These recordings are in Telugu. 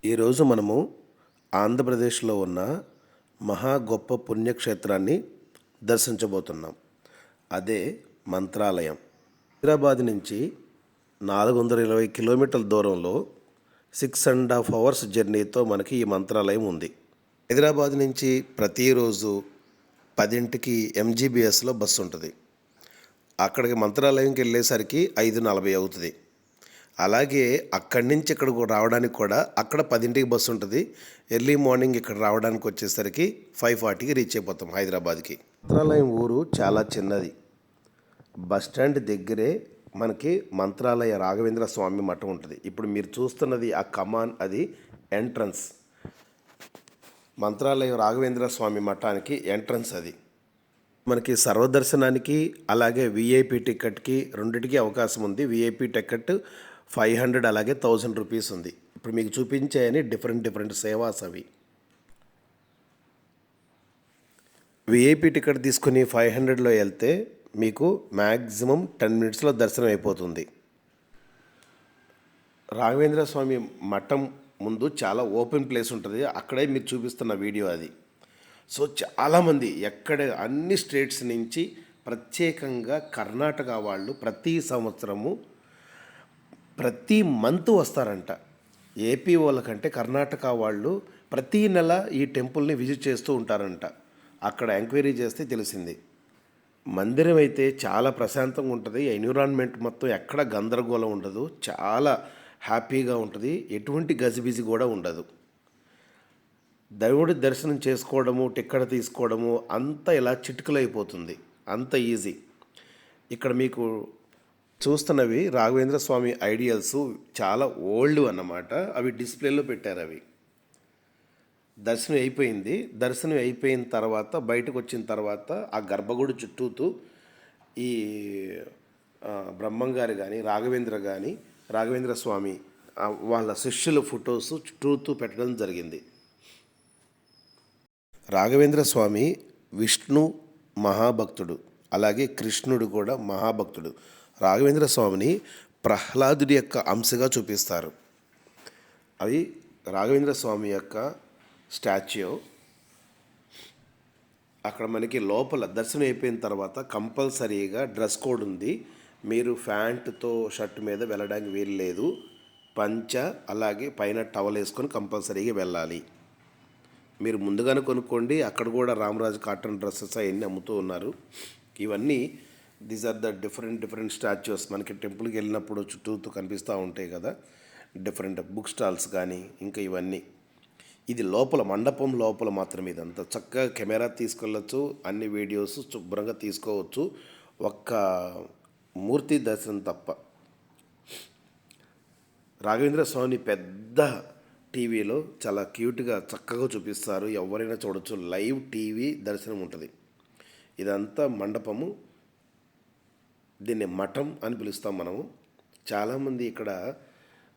ఈరోజు మనము ఆంధ్రప్రదేశ్లో ఉన్న మహా గొప్ప పుణ్యక్షేత్రాన్ని దర్శించబోతున్నాం. అదే మంత్రాలయం. హైదరాబాద్ నుంచి 420 కిలోమీటర్ల దూరంలో 6.5 అవర్స్ జర్నీతో మనకి ఈ మంత్రాలయం ఉంది. హైదరాబాద్ నుంచి ప్రతిరోజు 10కి ఎంజీబీఎస్లో బస్సు ఉంటుంది. అక్కడికి మంత్రాలయంకి వెళ్ళేసరికి 5:40 అవుతుంది. అలాగే అక్కడి నుంచి ఇక్కడికి రావడానికి కూడా అక్కడ 10కి బస్సు ఉంటుంది. ఎర్లీ మార్నింగ్ ఇక్కడ రావడానికి వచ్చేసరికి 5:40కి రీచ్ అయిపోతాం హైదరాబాద్కి. మంత్రాలయం ఊరు చాలా చిన్నది. బస్ స్టాండ్ దగ్గరే మనకి మంత్రాలయ రాఘవేంద్ర స్వామి మఠం ఉంటుంది. ఇప్పుడు మీరు చూస్తున్నది ఆ కమాన్, అది ఎంట్రన్స్. మంత్రాలయం రాఘవేంద్ర స్వామి మఠానికి ఎంట్రన్స్ అది. మనకి సర్వదర్శనానికి అలాగే విఐపి టికెట్కి రెండింటికి అవకాశం ఉంది. విఐపి టికెట్ 500, అలాగే 1000 రూపీస్ ఉంది. ఇప్పుడు మీకు చూపించాయని డిఫరెంట్ సేవాస్ అవి. విఐపి టికెట్ తీసుకుని 500లో వెళ్తే మీకు మ్యాక్సిమం 10 మినిట్స్లో దర్శనం అయిపోతుంది. రాఘవేంద్ర స్వామి మఠం ముందు చాలా ఓపెన్ ప్లేస్ ఉంటుంది. అక్కడే మీరు చూపిస్తున్న వీడియో అది. సో చాలామంది ఎక్కడ అన్ని స్టేట్స్ నుంచి, ప్రత్యేకంగా కర్ణాటక వాళ్ళు ప్రతి సంవత్సరము ప్రతి మంత్ వస్తారంట. ఏపీ వాళ్ళకంటే కర్ణాటక వాళ్ళు ప్రతీ నెల ఈ టెంపుల్ని విజిట్ చేస్తూ ఉంటారంట. అక్కడ ఎంక్వైరీ చేస్తే తెలిసింది. మందిరం అయితే చాలా ప్రశాంతంగా ఉంటుంది. ఎన్విరాన్మెంట్ మొత్తం ఎక్కడ గందరగోళం ఉండదు. చాలా హ్యాపీగా ఉంటుంది. ఎటువంటి గజిబిజి కూడా ఉండదు. దేవుడి దర్శనం చేసుకోవడము, టిక్కెట్ తీసుకోవడము అంతా ఇలా చిటికలో అయిపోతుంది. అంత ఈజీ. ఇక్కడ మీకు చూస్తున్నవి రాఘవేంద్ర స్వామి ఐడియల్స్, చాలా ఓల్డ్ అన్నమాట. అవి డిస్ప్లేలో పెట్టారు. అవి దర్శనం అయిపోయిన తర్వాత బయటకు వచ్చిన తర్వాత ఆ గర్భగుడి చుట్టూతూ ఈ బ్రహ్మంగారు కానీ రాఘవేంద్ర స్వామి వాళ్ళ శిష్యుల ఫొటోస్ చుట్టూతూ పెట్టడం జరిగింది. రాఘవేంద్ర స్వామి విష్ణు మహాభక్తుడు, అలాగే కృష్ణుడు కూడా మహాభక్తుడు. రాఘవేంద్ర స్వామిని ప్రహ్లాదుడి యొక్క అంశగా చూపిస్తారు. అది రాఘవేంద్ర స్వామి యొక్క స్టాచ్యూ. అక్కడ మనకి లోపల దర్శనం అయిపోయిన తర్వాత కంపల్సరీగా డ్రెస్ కోడ్ ఉంది. మీరు ప్యాంటుతో షర్ట్ మీద వెళ్ళడానికి వీలు లేదు. పంచ అలాగే పైన టవల్ వేసుకొని కంపల్సరీగా వెళ్ళాలి. మీరు ముందుగానే కొనుక్కోండి. అక్కడ కూడా రామరాజు కాటన్ డ్రెస్సెస్ అవన్నీ అమ్ముతూ ఉన్నారు. ఇవన్నీ these are the different statues. మనకి టెంపుల్కి వెళ్ళినప్పుడు చుట్టూతో కనిపిస్తూ ఉంటాయి కదా, డిఫరెంట్ బుక్ స్టాల్స్ కానీ ఇంకా ఇవన్నీ. ఇది లోపల మండపం లోపల మాత్రం. ఇదంతా చక్కగా కెమెరా తీసుకెళ్ళచ్చు, అన్ని వీడియోస్ శుభ్రంగా తీసుకోవచ్చు, ఒక్క మూర్తి దర్శనం తప్ప. రాఘవేంద్ర స్వామిని పెద్ద టీవీలో చాలా క్యూట్గా చక్కగా చూపిస్తారు. ఎవరైనా చూడవచ్చు. లైవ్ టీవీ దర్శనం ఉంటుంది. ఇదంతా మండపము. దీన్ని మఠం అని పిలుస్తాం మనము. చాలామంది ఇక్కడ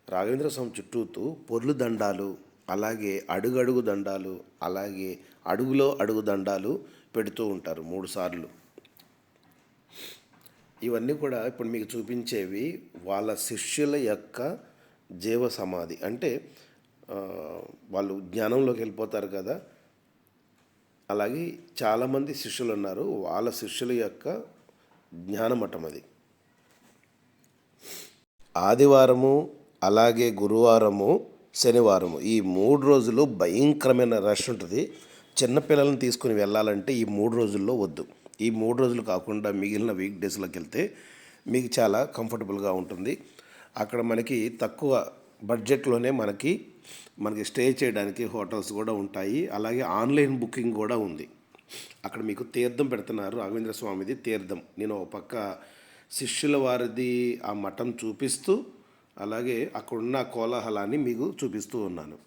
రాఘవేంద్ర స్వామి చుట్టూతూ పొర్లు దండాలు, అలాగే అడుగడుగు దండాలు, అలాగే అడుగులో అడుగు దండాలు పెడుతూ ఉంటారు 3 సార్లు. ఇవన్నీ కూడా ఇప్పుడు మీకు చూపించేవి వాళ్ళ శిష్యుల యొక్క జీవ సమాధి. అంటే వాళ్ళు జ్ఞానంలోకి వెళ్ళిపోతారు కదా. అలాగే చాలామంది శిష్యులు ఉన్నారు. వాళ్ళ శిష్యుల యొక్క జ్ఞానమఠం అది. ఆదివారము, అలాగే గురువారము, శనివారము ఈ 3 రోజులు భయంకరమైన రష్ ఉంటుంది. చిన్నపిల్లలను తీసుకుని వెళ్ళాలంటే ఈ 3 రోజుల్లో వద్దు. ఈ 3 రోజులు కాకుండా మిగిలిన వీక్ డేస్లోకి వెళ్తే మీకు చాలా కంఫర్టబుల్గా ఉంటుంది. అక్కడ మనకి తక్కువ బడ్జెట్లోనే మనకి స్టే చేయడానికి హోటల్స్ కూడా ఉంటాయి. అలాగే ఆన్లైన్ బుకింగ్ కూడా ఉంది. అక్కడ మీకు తీర్థం పెడుతున్నారు. రాఘవేంద్ర స్వామిది తీర్థం. నేను ఒక పక్క శిష్యుల వారిది ఆ మఠం చూపిస్తూ, అలాగే అక్కడున్న కోలాహలాన్ని మీకు చూపిస్తూ ఉన్నాను.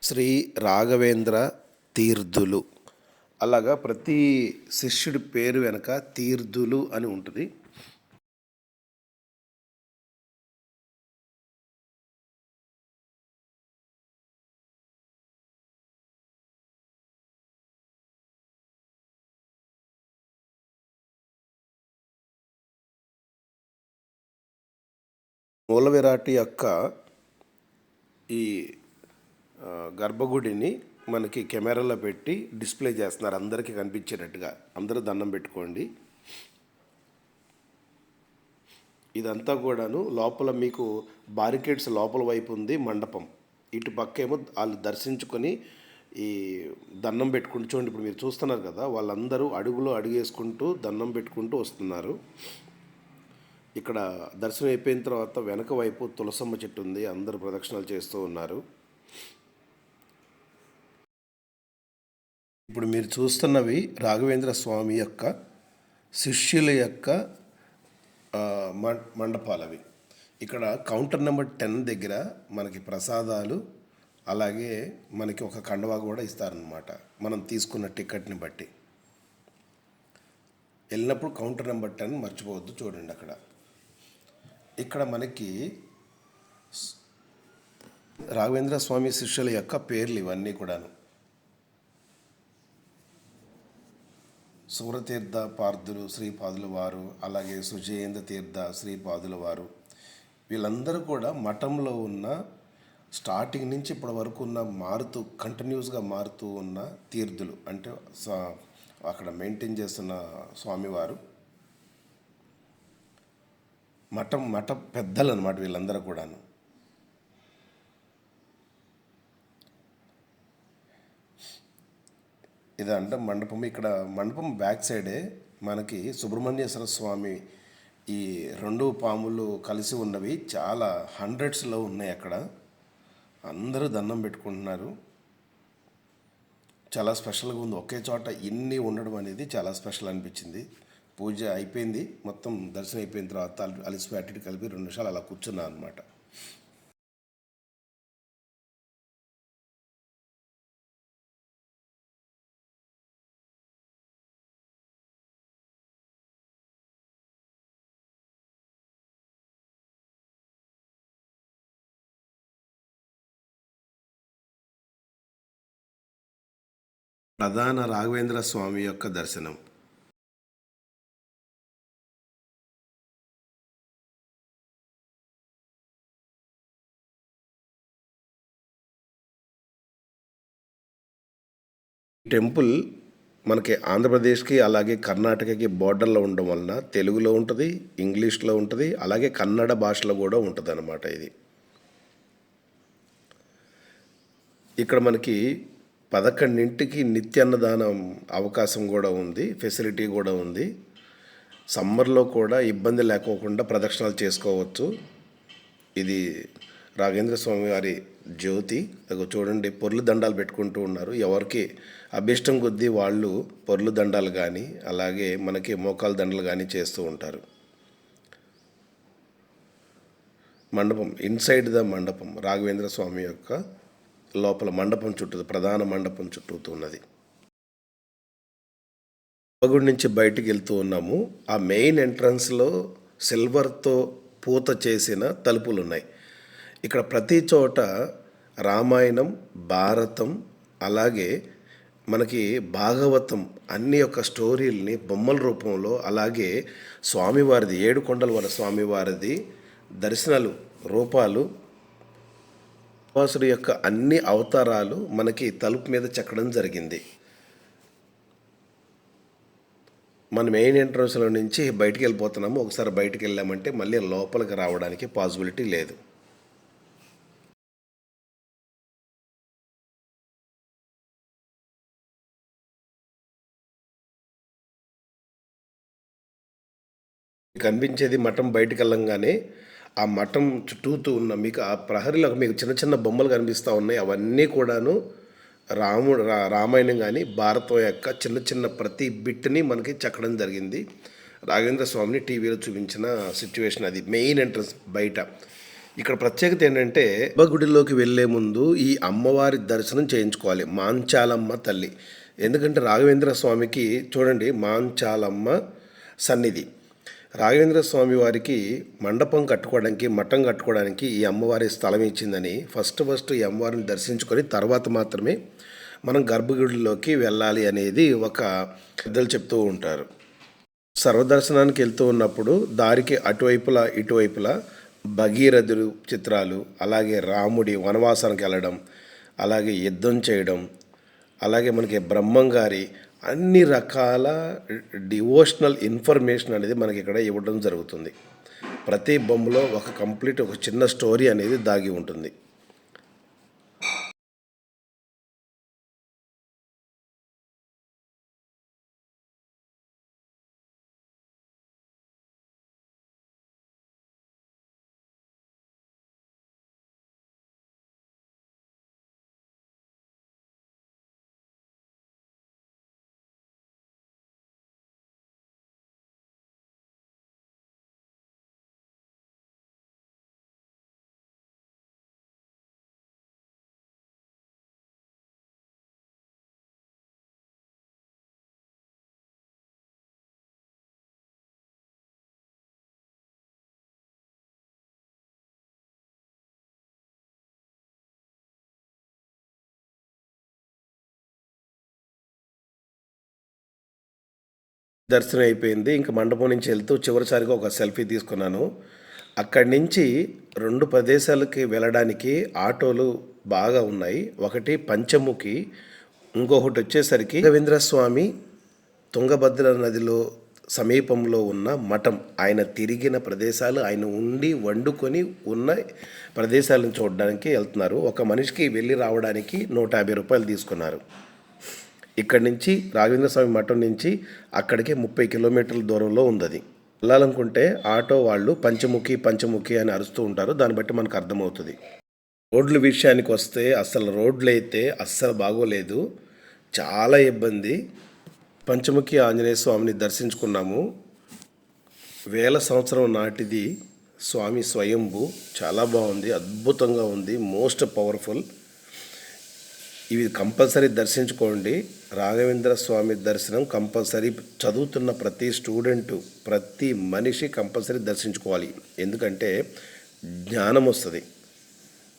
శ్రీ రాఘవేంద్ర తీర్థులు, అలాగా ప్రతి శిష్యుడి పేరు వెనక తీర్థులు అని ఉంటుంది. మూల విరాట్ యొక్క ఈ గర్భగుడిని మనకి కెమెరాలో పెట్టి డిస్ప్లే చేస్తున్నారు, అందరికీ కనిపించేటట్టుగా. అందరూ దండం పెట్టుకోండి. ఇదంతా కూడాను లోపల మీకు బారికేడ్స్ లోపల వైపు ఉంది మండపం. ఇటు పక్కేమో వాళ్ళు దర్శించుకొని ఈ దండం పెట్టుకుంటూ, చూడండి ఇప్పుడు మీరు చూస్తున్నారు కదా, వాళ్ళందరూ అడుగులో అడుగు వేసుకుంటూ దండం పెట్టుకుంటూ వస్తున్నారు. ఇక్కడ దర్శనం అయిపోయిన తర్వాత వెనక వైపు తులసమ్మ చెట్టు ఉంది, అందరూ ప్రదక్షిణాలు చేస్తూ ఉన్నారు. ఇప్పుడు మీరు చూస్తున్నవి రాఘవేంద్ర స్వామి యొక్క శిష్యుల యొక్క మండపాలవి. ఇక్కడ కౌంటర్ నెంబర్ 10 దగ్గర మనకి ప్రసాదాలు, అలాగే మనకి ఒక కండవా కూడా ఇస్తారనమాట, మనం తీసుకున్న టికెట్ని బట్టి. వెళ్ళినప్పుడు కౌంటర్ నెంబర్ 10 మర్చిపోవద్దు, చూడండి అక్కడ. ఇక్కడ మనకి రాఘవేంద్ర స్వామి శిష్యుల యొక్క పేర్లు ఇవన్నీ కూడాను. సూరతీర్థ పార్థులు శ్రీపాదుల వారు, అలాగే సుజయేంద్ర తీర్థ శ్రీపాదుల వారు, వీళ్ళందరూ కూడా మఠంలో ఉన్న స్టార్టింగ్ నుంచి ఇప్పటి వరకు ఉన్న కంటిన్యూస్గా మారుతూ ఉన్న తీర్థులు, అంటే అక్కడ మెయింటైన్ చేస్తున్న స్వామివారు, మఠ పెద్దలు అన్నమాట వీళ్ళందరూ కూడాను. ఇదంటే మండపం. ఇక్కడ మండపం బ్యాక్ సైడే మనకి సుబ్రహ్మణ్యేశ్వర స్వామి ఈ 2 పాములు కలిసి ఉన్నవి చాలా హండ్రెడ్స్లో ఉన్నాయి. అక్కడ అందరూ దండం పెట్టుకుంటున్నారు. చాలా స్పెషల్గా ఉంది. ఒకే చోట ఇన్ని ఉండడం అనేది చాలా స్పెషల్ అనిపించింది. పూజ అయిపోయింది, మొత్తం దర్శనం అయిపోయిన తర్వాత అలిసిపోయి అటు కలిపి 2 నిమిషాలు అలా కూర్చున్నాను అనమాట. ప్రధాన రాఘవేంద్ర స్వామి యొక్క దర్శనం. టెంపుల్ మనకి ఆంధ్రప్రదేశ్కి అలాగే కర్ణాటకకి బోర్డర్లో ఉండడం వలన తెలుగులో ఉంటుంది, ఇంగ్లీష్లో ఉంటుంది, అలాగే కన్నడ భాషలో కూడా ఉంటుంది అన్నమాట. ఇది ఇక్కడ మనకి 11ంటికి నిత్యాన్నదానం అవకాశం కూడా ఉంది, ఫెసిలిటీ కూడా ఉంది. సమ్మర్లో కూడా ఇబ్బంది లేకోకుండా ప్రదక్షిణాలు చేసుకోవచ్చు. ఇది రాఘవేంద్ర స్వామి వారి జ్యోతి. చూడండి, పొర్లు దండాలు పెట్టుకుంటూ ఉన్నారు. ఎవరికి అభిష్టం కొద్దీ వాళ్ళు పొర్లు దండాలు కానీ అలాగే మనకి మోకాలు దండలు కానీ చేస్తూ ఉంటారు. మండపం ఇన్సైడ్ ద మండపం, రాఘవేంద్ర స్వామి యొక్క లోపల మండపం చుట్టూ, ప్రధాన మండపం చుట్టూ ఉన్నది. గర్భగుడి నుంచి బయటికి వెళ్తూ ఉన్నాము. ఆ మెయిన్ ఎంట్రన్స్లో సిల్వర్తో పూత చేసిన తలుపులు ఉన్నాయి. ఇక్కడ ప్రతి చోట రామాయణం, భారతం, అలాగే మనకి భాగవతం అన్ని యొక్క స్టోరీల్ని బొమ్మల రూపంలో, అలాగే స్వామివారిది 7 కొండల వారి స్వామివారిది దర్శనాలు రూపాలు, వాసుడి యొక్క అన్ని అవతారాలు మనకి తలుపు మీద చెక్కడం జరిగింది. మన మెయిన్ ఎంట్రన్స్లో నుంచి బయటికి వెళ్ళిపోతున్నాము. ఒకసారి బయటికి వెళ్ళామంటే మళ్ళీ లోపలికి రావడానికి పాసిబిలిటీ లేదు. కనిపించేది మఠం బయటికి వెళ్ళంగానే ఆ మఠం చుట్టూతూ ఉన్న మీకు ఆ ప్రహరీలో మీకు చిన్న చిన్న బొమ్మలు కనిపిస్తూ ఉన్నాయి. అవన్నీ కూడాను రామాయణం కానీ భారతం యొక్క చిన్న చిన్న ప్రతి బిట్ని మనకి చెక్కడం జరిగింది. రాఘవేంద్ర స్వామిని టీవీలో చూపించిన సిచ్యువేషన్ అది. మెయిన్ ఎంట్రన్స్ బయట. ఇక్కడ ప్రత్యేకత ఏంటంటే గుడిలోకి వెళ్ళే ముందు ఈ అమ్మవారి దర్శనం చేయించుకోవాలి, మాంచాలమ్మ తల్లి. ఎందుకంటే రాఘవేంద్ర స్వామికి చూడండి మాంచాలమ్మ సన్నిధి. రాఘవేంద్ర స్వామి వారికి మండపం కట్టుకోవడానికి, మఠం కట్టుకోవడానికి ఈ అమ్మవారి స్థలం ఇచ్చిందని ఫస్ట్ ఈ అమ్మవారిని దర్శించుకొని తర్వాత మాత్రమే మనం గర్భగుడిలోకి వెళ్ళాలి అనేది ఒక పెద్దలు చెప్తూ ఉంటారు. సర్వదర్శనానికి వెళ్తూ ఉన్నప్పుడు దారికి అటువైపులా ఇటువైపులా భగీరథుడు చిత్రాలు, అలాగే రాముడి వనవాసానికి వెళ్ళడం, అలాగే యుద్ధం చేయడం, అలాగే మనకి బ్రహ్మం గారి అన్ని రకాల డివోషనల్ ఇన్ఫర్మేషన్ అనేది మనకి ఇక్కడ ఇవ్వడం జరుగుతుంది. ప్రతి బొమ్మలో ఒక చిన్న స్టోరీ అనేది దాగి ఉంటుంది. దర్శనం అయిపోయింది. ఇంక మండపం నుంచి వెళ్తూ చివరిసారిగా ఒక సెల్ఫీ తీసుకున్నాను. అక్కడి నుంచి 2 ప్రదేశాలకి వెళ్ళడానికి ఆటోలు బాగా ఉన్నాయి. ఒకటి పంచముఖి, ఇంకొకటి వచ్చేసరికి రవీంద్ర స్వామి తుంగభద్ర నదిలో సమీపంలో ఉన్న మఠం. ఆయన తిరిగిన ప్రదేశాలు, ఆయన ఉండి వండుకొని ఉన్న ప్రదేశాలను చూడడానికి వెళ్తున్నారు. ఒక మనిషికి వెళ్ళి రావడానికి 150 రూపాయలు తీసుకున్నారు. ఇక్కడి నుంచి రాఘవేంద్ర స్వామి మఠం నుంచి అక్కడికి 30 కిలోమీటర్ల దూరంలో ఉంది. అది వెళ్ళాలనుకుంటే ఆటో వాళ్ళు పంచముఖి అని అరుస్తూ ఉంటారు. దాన్ని బట్టి మనకు అర్థమవుతుంది. రోడ్ల విషయానికి వస్తే రోడ్లు అయితే అస్సలు బాగోలేదు, చాలా ఇబ్బంది. పంచముఖి ఆంజనేయ స్వామిని దర్శించుకున్నాము. 1000 సంవత్సరం నాటిది స్వామి స్వయంభూ. చాలా బాగుంది, అద్భుతంగా ఉంది, మోస్ట్ పవర్ఫుల్. ఇవి కంపల్సరీ దర్శించుకోండి. రాఘవేంద్ర స్వామి దర్శనం కంపల్సరీ చదువుతున్న ప్రతి స్టూడెంటు, ప్రతి మనిషి కంపల్సరీ దర్శించుకోవాలి. ఎందుకంటే జ్ఞానం వస్తుంది.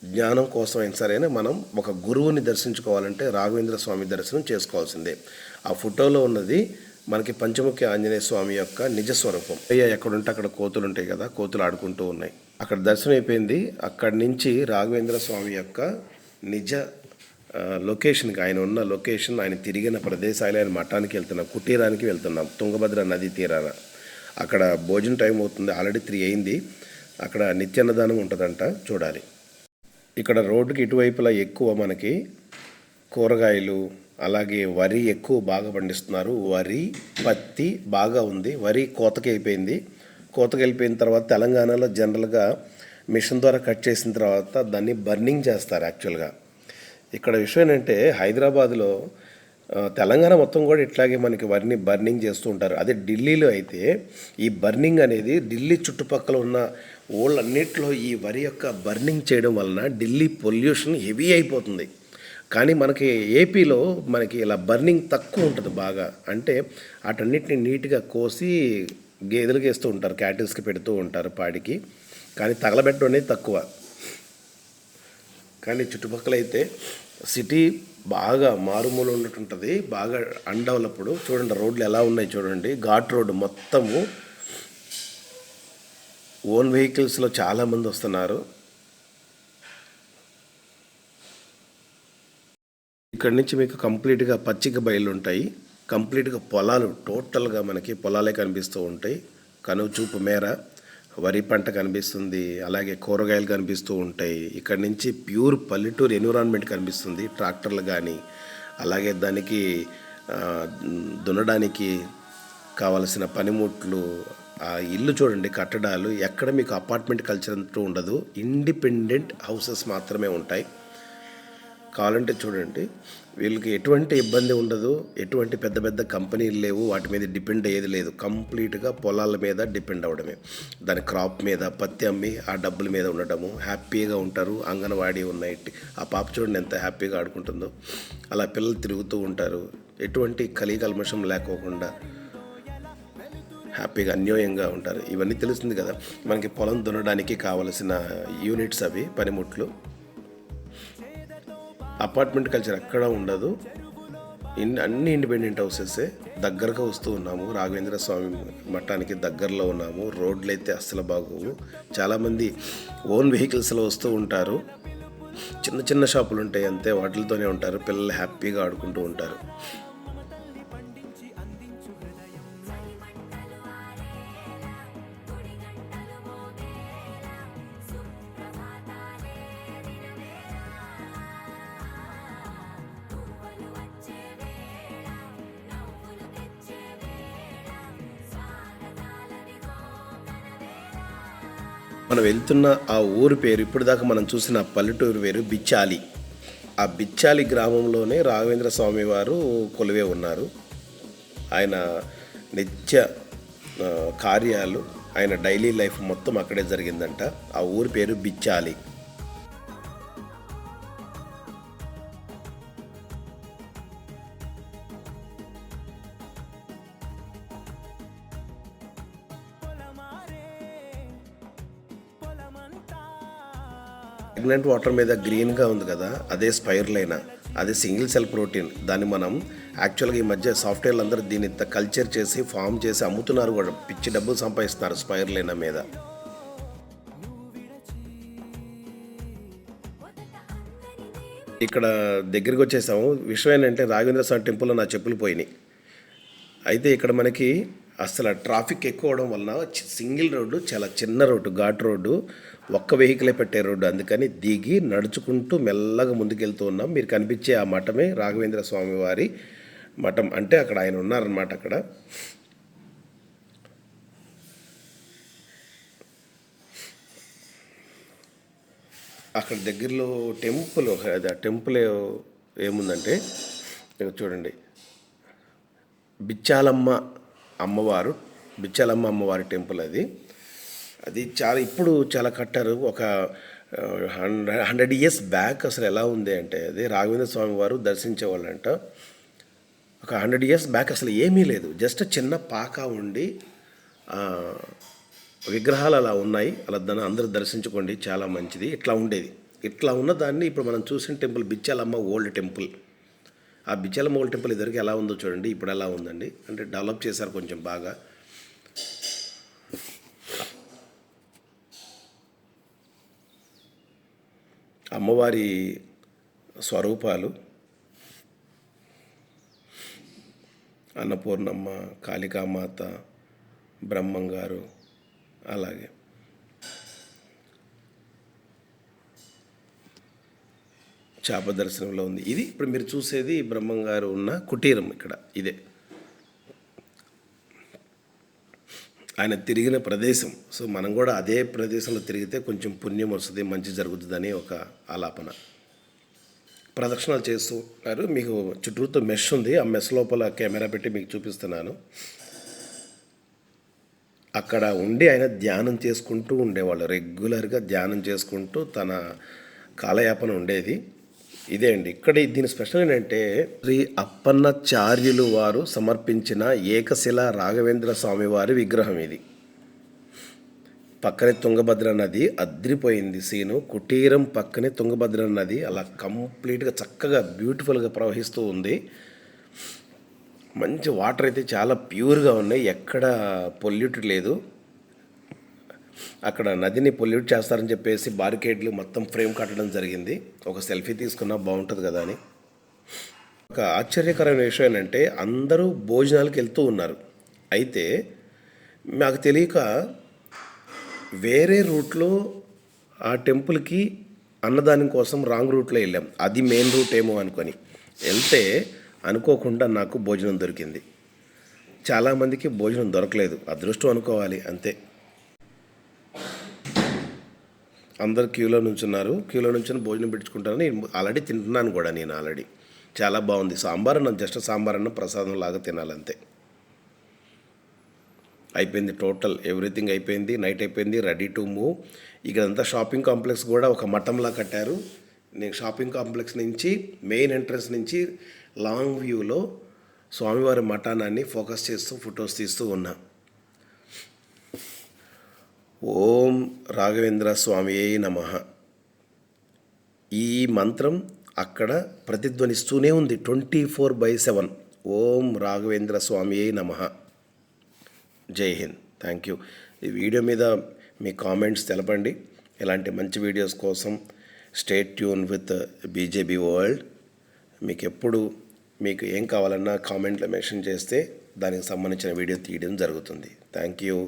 జ్ఞానం కోసమైనా సరే మనం ఒక గురువుని దర్శించుకోవాలంటే రాఘవేంద్ర స్వామి దర్శనం చేసుకోవాల్సిందే. ఆ ఫోటోలో ఉన్నది మనకి పంచముఖి ఆంజనేయ స్వామి యొక్క నిజస్వరూపం. ఎక్కడుంటే అక్కడ కోతులు ఉంటాయి కదా, కోతులు ఆడుకుంటూ ఉన్నాయి. అక్కడ దర్శనం అయిపోయింది. అక్కడి నుంచి రాఘవేంద్ర స్వామి యొక్క నిజ లొకేషన్కి, ఆయన ఉన్న లొకేషన్, ఆయన తిరిగిన ప్రదేశాలు, ఆయన మఠానికి వెళ్తున్నాం, కుటీరానికి వెళ్తున్నాం, తుంగభద్ర నది తీరాన. అక్కడ భోజనం టైం అవుతుంది, ఆల్రెడీ 3 అయింది. అక్కడ నిత్యాన్నదానం ఉంటుందంట, చూడాలి. ఇక్కడ రోడ్డుకి ఇటువైపులా ఎక్కువ మనకి కూరగాయలు, అలాగే వరి ఎక్కువ బాగా పండిస్తున్నారు. వరి, పత్తి బాగా ఉంది. వరి కోతకి అయిపోయింది. కోతకి వెళ్ళిపోయిన తర్వాత తెలంగాణలో జనరల్గా మిషన్ ద్వారా కట్ చేసిన తర్వాత దాన్ని బర్నింగ్ చేస్తారు యాక్చువల్గా. ఇక్కడ విషయం ఏంటంటే హైదరాబాద్లో, తెలంగాణ మొత్తం కూడా ఇట్లాగే మనకి వరిని బర్నింగ్ చేస్తూ ఉంటారు. అదే ఢిల్లీలో అయితే ఈ బర్నింగ్ అనేది ఢిల్లీ చుట్టుపక్కల ఉన్న ఊళ్ళన్నిట్లో ఈ వరి యొక్క బర్నింగ్ చేయడం వలన ఢిల్లీ పొల్యూషన్ హెవీ అయిపోతుంది. కానీ మనకి ఏపీలో మనకి ఇలా బర్నింగ్ తక్కువ ఉంటుంది బాగా. అంటే వాటన్నిటిని నీట్గా కోసి గేదెలకి వేస్తూ ఉంటారు, క్యాటిల్స్కి పెడుతూ ఉంటారు పాడికి. కానీ తగలబెట్టడం అనేది తక్కువ. కానీ చుట్టుపక్కల అయితే సిటీ బాగా మారుమూల ఉన్నట్టుంటుంది, బాగా అన్డెవలప్డ్. చూడండి రోడ్లు ఎలా ఉన్నాయి చూడండి. ఘాట్ రోడ్డు మొత్తము ఓన్ వెహికల్స్లో చాలామంది వస్తున్నారు. ఇక్కడి నుంచి మీకు కంప్లీట్గా పచ్చిక బయలు ఉంటాయి. కంప్లీట్గా పొలాలు, టోటల్గా మనకి పొలాలే కనిపిస్తూ ఉంటాయి. కనువు చూపు మేర వరి పంట కనిపిస్తుంది, అలాగే కూరగాయలు కనిపిస్తూ ఉంటాయి. ఇక్కడ నుంచి ప్యూర్ పల్లెటూరు ఎన్విరాన్మెంట్ కనిపిస్తుంది. ట్రాక్టర్లు కానీ, అలాగే దానికి దున్నడానికి కావలసిన పనిముట్లు, ఆ ఇల్లు చూడండి, కట్టడాలు. ఎక్కడ మీకు అపార్ట్మెంట్ కల్చర్ అంటూ ఉండదు, ఇండిపెండెంట్ హౌసెస్ మాత్రమే ఉంటాయి. కావాలంటే చూడండి, వీళ్ళకి ఎటువంటి ఇబ్బంది ఉండదు, ఎటువంటి పెద్ద పెద్ద కంపెనీలు లేవు, వాటి మీద డిపెండ్ అయ్యేది లేదు. కంప్లీట్గా పొలాల మీద డిపెండ్ అవ్వడమే, దాని క్రాప్ మీద, పత్తి అమ్మి ఆ డబ్బుల మీద ఉండటము, హ్యాపీగా ఉంటారు. అంగన్వాడీ ఉన్నాయి, ఆ పాప చూడండి ఎంత హ్యాపీగా ఆడుకుంటుందో. అలా పిల్లలు తిరుగుతూ ఉంటారు, ఎటువంటి కల్మషం లేకోకుండా హ్యాపీగా అన్యోన్యంగా ఉంటారు. ఇవన్నీ తెలుస్తుంది కదా మనకి. పొలం దున్నడానికి కావలసిన యూనిట్స్ అవి, పనిముట్లు. అపార్ట్మెంట్ కల్చర్ ఎక్కడ ఉండదు. అన్ని ఇండిపెండెంట్ హౌసెసే. దగ్గరగా వస్తూ ఉన్నాము, రాఘవేంద్ర స్వామి మఠానికి దగ్గరలో ఉన్నాము. రోడ్లు అయితే అస్సలు బాగోవు. చాలామంది ఓన్ వెహికల్స్లో వస్తూ ఉంటారు. చిన్న చిన్న షాపులు ఉంటాయి అంతే, వాటితోనే ఉంటారు. పిల్లలు హ్యాపీగా ఆడుకుంటూ ఉంటారు. మనం వెళ్తున్న ఆ ఊరి పేరు, ఇప్పుడు దాకా మనం చూసిన పల్లెటూరు పేరు బిచ్చాలి. ఆ బిచ్చాలి గ్రామంలోనే రాఘవేంద్ర స్వామి వారు కొలువే ఉన్నారు. ఆయన నిత్య కార్యాలు, ఆయన డైలీ లైఫ్ మొత్తం అక్కడే జరిగిందంట. ఆ ఊరి పేరు బిచ్చాలి. ప్రెగ్నెంట్ వాటర్ మీద గ్రీన్గా ఉంది కదా, అదే స్పైర్లైనా, అదే సింగిల్ సెల్ ప్రోటీన్. దాన్ని మనం యాక్చువల్గా ఈ మధ్య సాఫ్ట్వేర్లు అందరూ దీన్ని కల్చర్ చేసి ఫామ్ చేసి అమ్ముతున్నారు కూడా, పిచ్చి డబ్బులు సంపాదిస్తున్నారు స్పైర్లైనా మీద. ఇక్కడ దగ్గరికి వచ్చేసాము. విషయం ఏంటంటే రాఘవేంద్ర స్వామి టెంపుల్లో నా చెప్పులు పోయినాయి. అయితే ఇక్కడ మనకి అసలు ట్రాఫిక్ ఎక్కువ అవడం వలన సింగిల్ రోడ్డు, చాలా చిన్న రోడ్డు, ఘాట్ రోడ్డు, ఒక్క వెహికలే పెట్టే రోడ్డు. అందుకని దిగి నడుచుకుంటూ మెల్లగా ముందుకెళ్తూ ఉన్నాం. మీరు కనిపించే ఆ మఠమే రాఘవేంద్ర స్వామి వారి మఠం. అంటే అక్కడ ఆయన ఉన్నారన్నమాట. అక్కడ దగ్గరలో టెంపుల్, అది ఆ టెంపుల్ ఏముందంటే చూడండి, బిచ్చాలమ్మ అమ్మవారు, బిచ్చాలమ్మ అమ్మవారి టెంపుల్ అది చాలా ఇప్పుడు చాలా కట్టారు. ఒక 100 years బ్యాక్ అసలు ఎలా ఉంది అంటే, అది రాఘవేంద్ర స్వామి వారు దర్శించేవాళ్ళంట. ఒక 100 years బ్యాక్ అసలు ఏమీ లేదు, జస్ట్ చిన్న పాక ఉండి విగ్రహాలు అలా ఉన్నాయి. అలా దాన్ని అందరూ దర్శించుకోండి, చాలా మంచిది. ఇట్లా ఉండేది. ఇట్లా ఉన్న దాన్ని ఇప్పుడు మనం చూసిన టెంపుల్ బిచ్చాలమ్మ ఓల్డ్ టెంపుల్. ఆ బిచ్చాలమ్మ ఓల్డ్ టెంపుల్ ఇద్దరికి ఎలా ఉందో చూడండి, ఇప్పుడు ఎలా ఉందండి. అంటే డెవలప్ చేశారు కొంచెం బాగా. అమ్మవారి స్వరూపాలు అన్నపూర్ణమ్మ, కాళికామాత, బ్రహ్మంగారు, అలాగే చాప దర్శనంలో ఉంది. ఇది ఇప్పుడు మీరు చూసేది బ్రహ్మంగారు ఉన్న కుటీరం. ఇక్కడ ఇదే ఆయన తిరిగిన ప్రదేశం. సో మనం కూడా అదే ప్రదేశంలో తిరిగితే కొంచెం పుణ్యం వస్తుంది, మంచి జరుగుతుందని ఒక ఆలాపన. ప్రదక్షిణాలు చేస్తున్నారు. మీకు చుట్టూతో మెష్ ఉంది, ఆ మెష్ లోపల కెమెరా పెట్టి మీకు చూపిస్తున్నాను. అక్కడ ఉండి ఆయన ధ్యానం చేసుకుంటూ ఉండేవాళ్ళు, రెగ్యులర్గా ధ్యానం చేసుకుంటూ తన కాలయాపన ఉండేది. ఇదే అండి. ఇక్కడ దీని స్పెషల్ ఏంటంటే, శ్రీ అప్పన్నాచార్యులు వారు సమర్పించిన ఏకశిల రాఘవేంద్ర స్వామి వారి విగ్రహం ఇది. పక్కనే తుంగభద్ర నది అద్రిపోయింది సీను. కుటీరం పక్కనే తుంగభద్ర నది అలా కంప్లీట్గా చక్కగా బ్యూటిఫుల్గా ప్రవహిస్తూ ఉంది. మంచి వాటర్ అయితే చాలా ప్యూర్గా ఉన్నాయి, ఎక్కడ పొల్యూట్ లేదు. అక్కడ నదిని పొల్యూట్ చేస్తారని చెప్పేసి బారికేడ్లు మొత్తం ఫ్రేమ్ కట్టడం జరిగింది. ఒక సెల్ఫీ తీసుకున్నా బాగుంటుంది కదా అని. ఒక ఆశ్చర్యకరమైన విషయం ఏంటంటే, అందరూ భోజనాలకు వెళ్తూ ఉన్నారు. అయితే నాకు తెలియక వేరే రూట్లో ఆ టెంపుల్కి అన్నదానం కోసం రాంగ్ రూట్లో వెళ్ళాం. అది మెయిన్ రూట్ ఏమో అనుకొని వెళ్తే అనుకోకుండా నాకు భోజనం దొరికింది. చాలామందికి భోజనం దొరకలేదు, అదృష్టం అనుకోవాలి అంతే. అందరు క్యూలో నుంచున్నారు. క్యూలో నుంచి భోజనం పెట్టించుకుంటాను. నేను ఆల్రెడీ తింటున్నాను కూడా. నేను ఆల్రెడీ చాలా బాగుంది. సాంబార్ అన్నం, జస్ట్ సాంబార్ అన్నం ప్రసాదం లాగా తినాలంతే. అయిపోయింది, టోటల్ ఎవ్రీథింగ్ అయిపోయింది. నైట్ అయిపోయింది, రెడీ టు మూవ్. ఇక్కడంతా షాపింగ్ కాంప్లెక్స్ కూడా ఒక మఠంలా కట్టారు. నేను షాపింగ్ కాంప్లెక్స్ నుంచి మెయిన్ ఎంట్రన్స్ నుంచి లాంగ్ వ్యూలో స్వామివారి మఠానాన్ని ఫోకస్ చేస్తూ ఫొటోస్ తీస్తూ ఉన్నా. ఓం రాఘవేంద్ర స్వామియే నమః. ఈ మంత్రం అక్కడ ప్రతిధ్వనిస్తూనే ఉంది 24/7. ఓం రాఘవేంద్ర స్వామి నమః. జై హింద్. Thank you. ఈ వీడియో మీద మీ కామెంట్స్ తెలపండి. ఇలాంటి మంచి వీడియోస్ కోసం stay tuned with BJB World. మీకు ఏం కావాలన్నా కామెంట్లో మెన్షన్ చేస్తే దానికి సంబంధించిన వీడియో తీయడం జరుగుతుంది. Thank you.